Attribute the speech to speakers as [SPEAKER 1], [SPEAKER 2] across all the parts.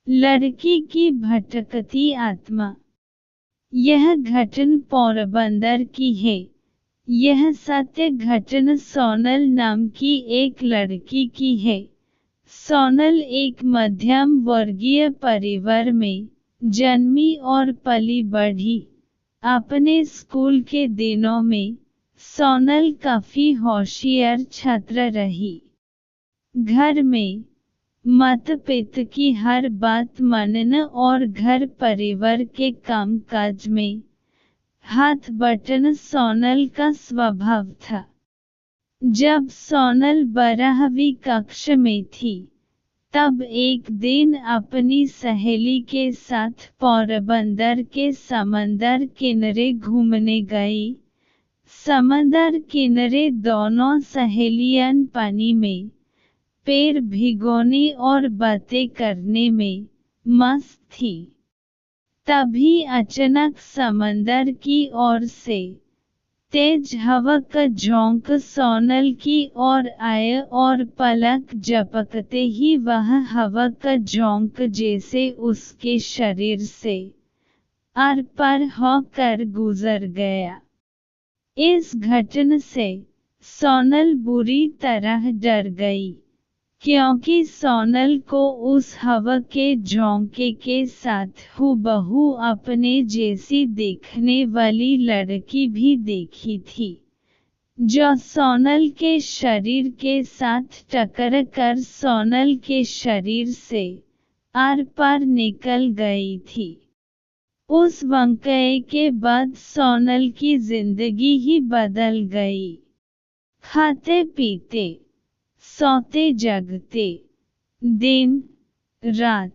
[SPEAKER 1] लड़की की भटकती आत्मा। यह घटना पोरबंदर की है। यह सत्य घटना सोनल नाम की एक लड़की की है। सोनल एक मध्यम वर्गीय परिवार में जन्मी और पली बढ़ी। अपने स्कूल के दिनों में सोनल काफी होशियार छात्र रही। घर में माता पिता की हर बात मानना और घर परिवार के कामकाज में हाथ बटाना सोनल का स्वभाव था। जब सोनल 12वीं कक्षा में थी, तब एक दिन अपनी सहेली के साथ पोरबंदर के समंदर किनारे घूमने गई। समंदर किनारे दोनों सहेलियां पानी में पैर भिगोने और बातें करने में मस्त थी। तभी अचानक समंदर की ओर से तेज हवा का झोंका सोनल की ओर आया और पलक झपकते ही वह हवा का झोंका जैसे उसके शरीर से आर पार होकर गुजर गया। इस घटना से सोनल बुरी तरह डर गई, क्योंकि सोनल को उस हवा के झोंके के साथ हूबहू अपने जैसी देखने वाली लड़की भी देखी थी, जो सोनल के शरीर के साथ टकरा कर सोनल के शरीर से आर पार निकल गई थी। उस वाकये के बाद सोनल की जिंदगी ही बदल गई। खाते पीते, सोते जगते, दिन रात,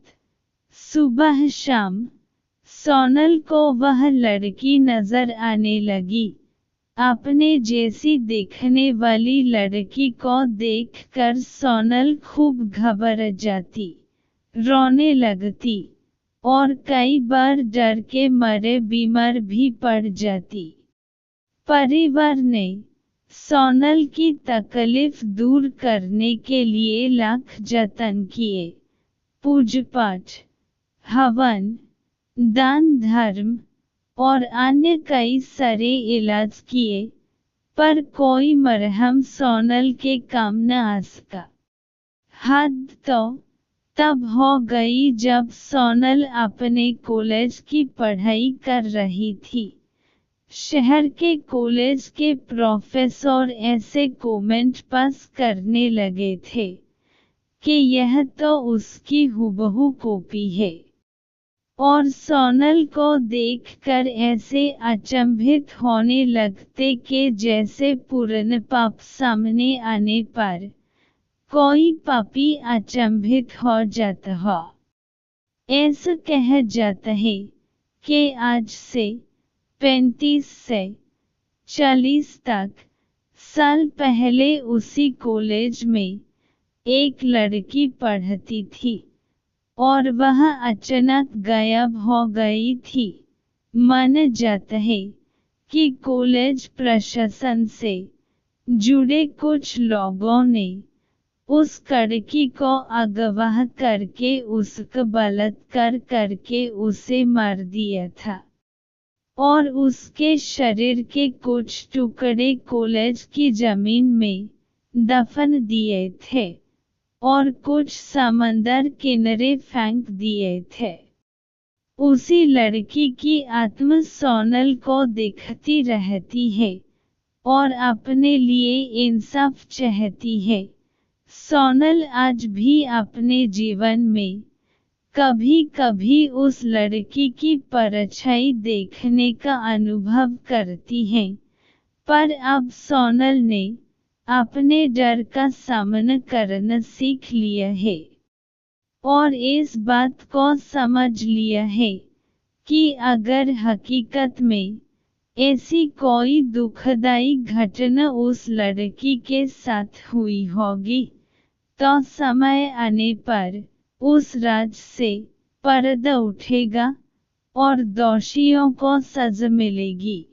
[SPEAKER 1] सुबह शाम, सोनल को वह लड़की नजर आने लगी। अपने जैसी दिखने वाली लड़की को देखकर सोनल खूब घबरा जाती, रोने लगती और कई बार डर के मारे बीमार भी पड़ जाती। परिवार ने सोनल की तकलीफ दूर करने के लिए लाख जतन किए। पूजपाठ, हवन, दान धर्म और अन्य कई सारे इलाज किए, पर कोई मरहम सोनल के काम न आ सका। हद तो तब हो गई जब सोनल अपने कॉलेज की पढ़ाई कर रही थी। शहर के कॉलेज के प्रोफेसर ऐसे कमेंट पास करने लगे थे कि यह तो उसकी हूबहू कॉपी है, और सोनल को देखकर ऐसे अचंभित होने लगते कि जैसे पुराने पाप सामने आने पर कोई पापी अचंभित हो जाता हो। ऐसा कहा जाता है कि आज से 35 से 40 तक साल पहले उसी कॉलेज में एक लड़की पढ़ती थी और वह अचानक गायब हो गई थी। माना जाता है कि कॉलेज प्रशासन से जुड़े कुछ लोगों ने उस लड़की को अगवा करके उसका बलात्कार करके उसे मार दिया था और उसके शरीर के कुछ टुकड़े कॉलेज की जमीन में दफन दिए थे और कुछ समंदर किनारे फेंक दिए थे। उसी लड़की की आत्मा सोनल को दिखती रहती है और अपने लिए इंसाफ चाहती है। सोनल आज भी अपने जीवन में कभी कभी उस लड़की की परछाई देखने का अनुभव करती है, पर अब सोनल ने अपने डर का सामना करना सीख लिया है और इस बात को समझ लिया है कि अगर हकीकत में ऐसी कोई दुखदाई घटना उस लड़की के साथ हुई होगी, तो समय आने पर उस राज से पर्दा उठेगा और दोषियों को सजा मिलेगी।